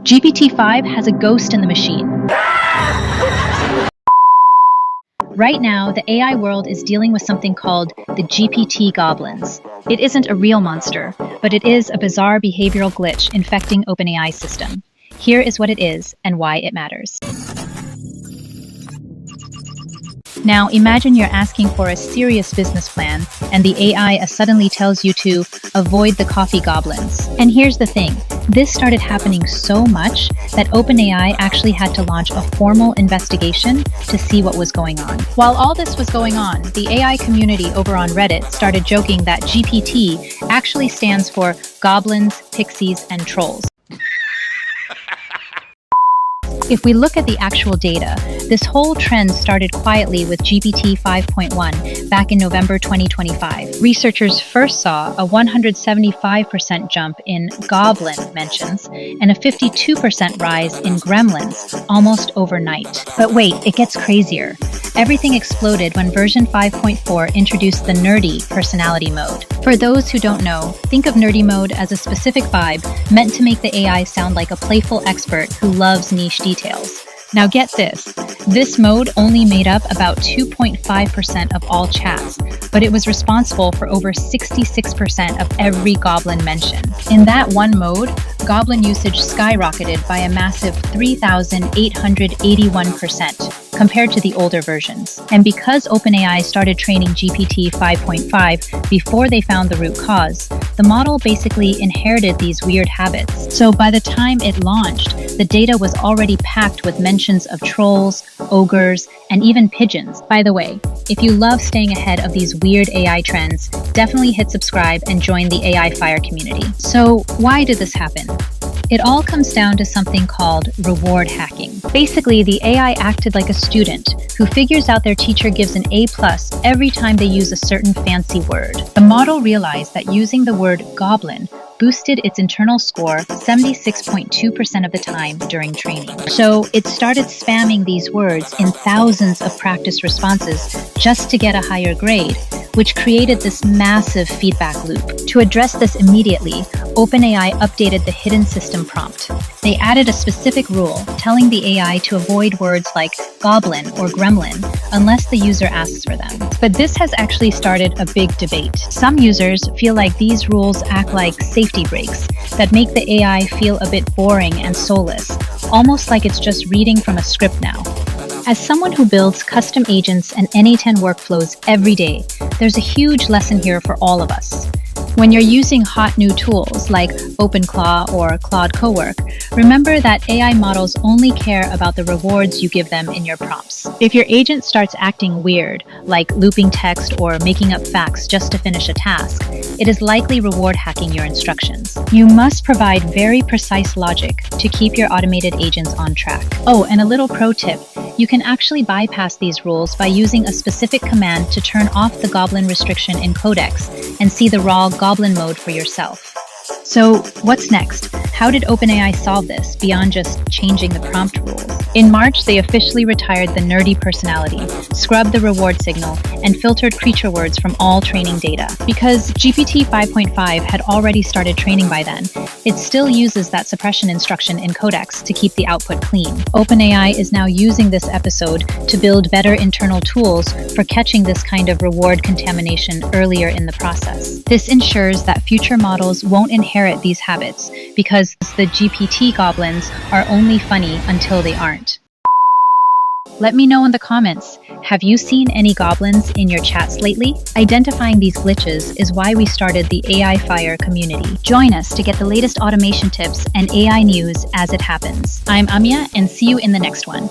GPT-5 has a ghost in the machine. Right now, the AI world is dealing with something called the GPT Goblins. It isn't a real monster, but it is a bizarre behavioral glitch infecting OpenAI's system. Here is what it is and why it matters. Now, imagine you're asking for a serious business plan, and the AI suddenly tells you to avoid the coffee goblins. And here's the thing. This started happening so much that OpenAI actually had to launch a formal investigation to see what was going on. While all this was going on, the AI community over on Reddit started joking that GPT actually stands for Goblins, Pixies, and Trolls. If we look at the actual data, this whole trend started quietly with GPT 5.1 back in November 2025. Researchers first saw a 175% jump in Goblin mentions and a 52% rise in Gremlins almost overnight. But wait, it gets crazier. Everything exploded when version 5.4 introduced the nerdy personality mode. For those who don't know, think of nerdy mode as a specific vibe meant to make the AI sound like a playful expert who loves niche details. Now get this mode only made up about 2.5% of all chats, but it was responsible for over 66% of every Goblin mention. In that one mode, Goblin usage skyrocketed by a massive 3,881% compared to the older versions. And because OpenAI started training GPT 5.5 before they found the root cause, the model basically inherited these weird habits. So by the time it launched, the data was already packed with mentions of trolls, ogres, and even pigeons. By the way, if you love staying ahead of these weird AI trends, definitely hit subscribe and join the AI Fire community. So why did this happen? It all comes down to something called reward hacking. Basically, the AI acted like a student who figures out their teacher gives an A+ every time they use a certain fancy word. The model realized that using the word goblin boosted its internal score 76.2% of the time during training. So it started spamming these words in thousands of practice responses just to get a higher grade, which created this massive feedback loop. To address this immediately, OpenAI updated the hidden system prompt. They added a specific rule telling the AI to avoid words like goblin or gremlin unless the user asks for them. But this has actually started a big debate. Some users feel like these rules act like safety brakes that make the AI feel a bit boring and soulless, almost like it's just reading from a script now. As someone who builds custom agents and NA10 workflows every day, there's a huge lesson here for all of us. When you're using hot new tools like OpenClaw or Claude Cowork, remember that AI models only care about the rewards you give them in your prompts. If your agent starts acting weird, like looping text or making up facts just to finish a task, it is likely reward hacking your instructions. You must provide very precise logic to keep your automated agents on track. Oh, and a little pro tip. You can actually bypass these rules by using a specific command to turn off the Goblin restriction in Codex and see the raw Goblin mode for yourself. So what's next? How did OpenAI solve this beyond just changing the prompt rules? In March, they officially retired the nerdy personality, scrubbed the reward signal, and filtered creature words from all training data. Because GPT 5.5 had already started training by then, it still uses that suppression instruction in Codex to keep the output clean. OpenAI is now using this episode to build better internal tools for catching this kind of reward contamination earlier in the process. This ensures that future models won't inherit these habits because the GPT goblins are only funny until they aren't. Let me know in the comments, have you seen any goblins in your chats lately? Identifying these glitches is why we started the AI Fire community. Join us to get the latest automation tips and AI news as it happens. I'm Amia, and see you in the next one.